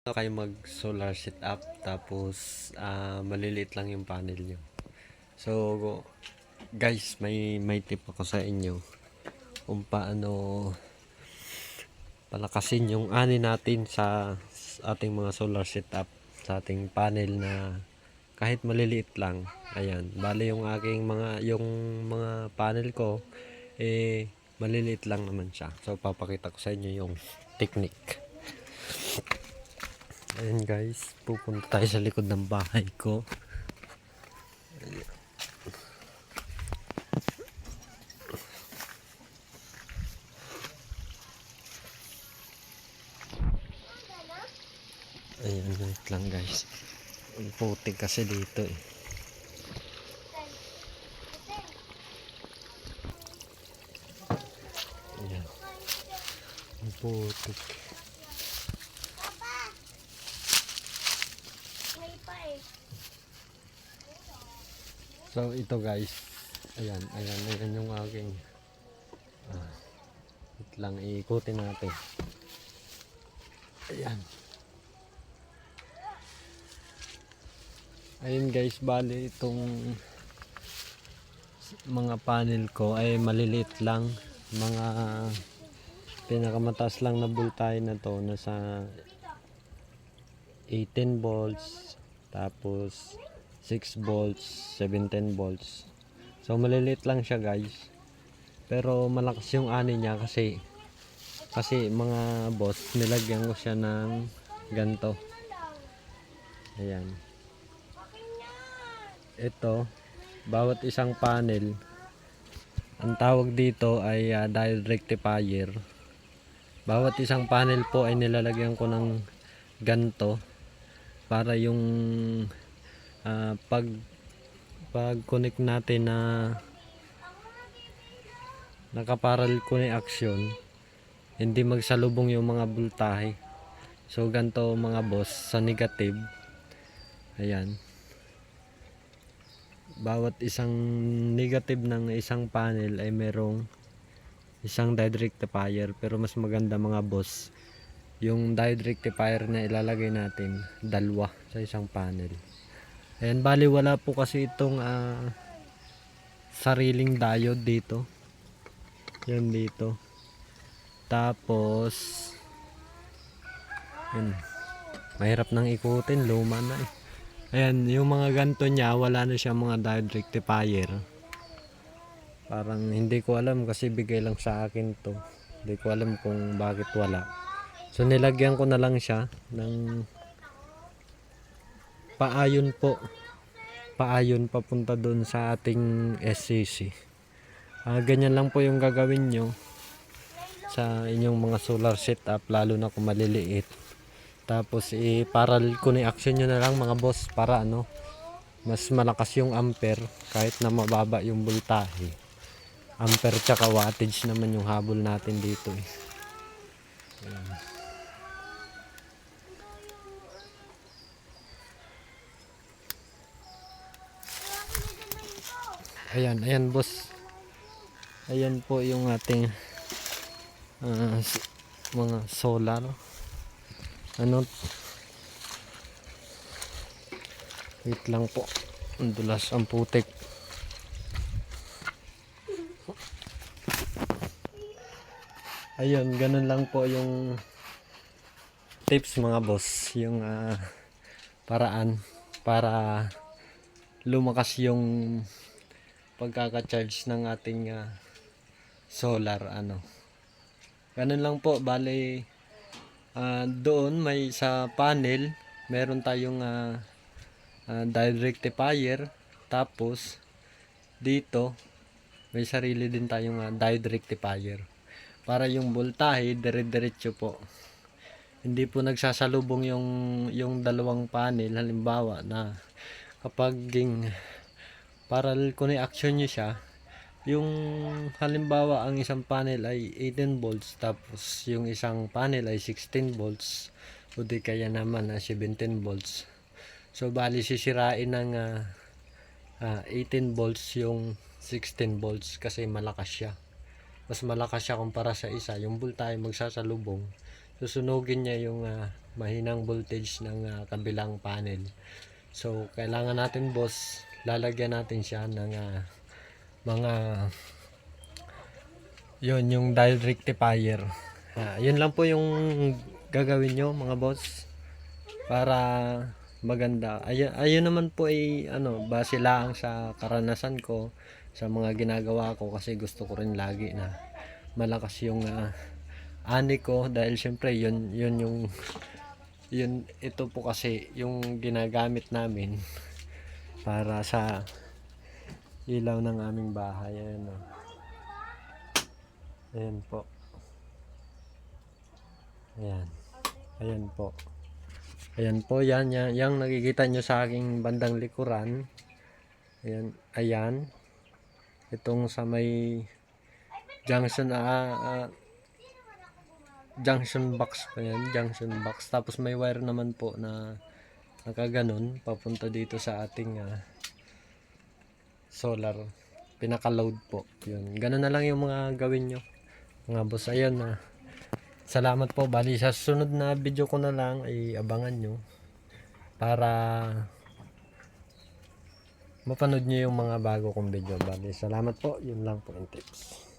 Kayo mag solar setup tapos maliliit lang yung panel nyo. So guys, may tip ako sa inyo kung paano palakasin yung ani natin sa ating mga solar setup, sa ating panel na kahit maliliit lang. Ayan, bali yung aking mga panel ko maliliit lang naman siya. So papakita ko sa inyo yung technique. Ayan guys, pupunta tayo sa likod ng bahay ko. Ayan, wait lang guys. Ang putik kasi dito eh. Ayan. Ang putik. So ito guys. Ayan yung aking wait lang, iikutin natin. Ayan. Ayun guys, bali itong mga panel ko ay maliliit lang. Mga pinakamataas lang na voltahe na to, nasa 18 volts, tapos 6 volts, 17 volts. So maliliit lang siya guys. Pero malakas yung ani niya kasi mga boss, nilagyan ko siya ng ganto. Ayan. Ito, bawat isang panel, ang tawag dito ay diode rectifier. Bawat isang panel po ay nilalagyan ko ng ganto para yung pag connect natin na nakaparal connection, hindi magsalubong yung mga voltahe. So ganto mga boss, sa negative. Ayan, bawat isang negative ng isang panel ay merong isang diode rectifier. Pero mas maganda mga boss, yung diode rectifier na ilalagay natin dalawa sa isang panel. Ayan, bali wala po kasi itong sariling diode dito. Yan dito. Tapos yun, mahirap nang ikutin, luma na eh. Ayan, yung mga ganto niya, wala na siya mga diode rectifier. Parang hindi ko alam kasi bigay lang sa akin to. Hindi ko alam kung bakit wala. So nilagyan ko na lang siya ng paayon po. Paayon papunta doon sa ating SCC. Ganyan lang po yung gagawin nyo sa inyong mga solar setup, lalo na kung maliliit. Tapos i-paral connection nyo na lang mga boss para mas malakas yung ampere kahit na mababa yung voltahe. Ampere tsaka wattage naman yung habol natin dito eh. Ayan boss. Ayan po yung ating mga solar. Wait lang po, ang dulas, ang putik. Ayun, ganun lang po yung tips mga boss, yung paraan para lumakas yung pagkaka-charge ng ating solar ganun lang po. Bali doon may sa panel meron tayong diode rectifier, tapos dito may sarili din tayong diode rectifier para yung voltahe dire-diretso po, hindi po nagsasalubong yung dalawang panel. Halimbawa na kapag paral connection nyo siya, yung halimbawa ang isang panel ay 18 volts tapos yung isang panel ay 16 volts o di kaya naman 17 volts. So bali sisirain ng 18 volts yung 16 volts kasi malakas siya. Mas malakas siya kumpara sa isa. Yung voltahe magsasalubong, susunugin niya yung mahinang voltage ng kabilang panel. So kailangan natin boss, lalagyan natin siya ng mga yun, yung dial rectifier. Yun lang po yung gagawin nyo mga boss para maganda. Ayun naman po ay base lang sa karanasan ko sa mga ginagawa ko, kasi gusto ko rin lagi na malakas yung ani ko, dahil syempre yun yung ito po kasi yung ginagamit namin para sa ilaw ng aming bahay. Ayan po. Ayan po. Ayan po, yan yung nakikita nyo sa aking bandang likuran. Ayan. Itong sa may junction junction box pa yan, junction box. Tapos may wire naman po na nakaganon papunta dito sa ating solar pinaka-load po. Yun. Ganun na lang yung mga gawin nyo mga boss. Ayun salamat po. Bali sa susunod na video ko na lang ay abangan nyo para mapanood nyo yung mga bago kong video. Bali salamat po. Yun lang po yung tips.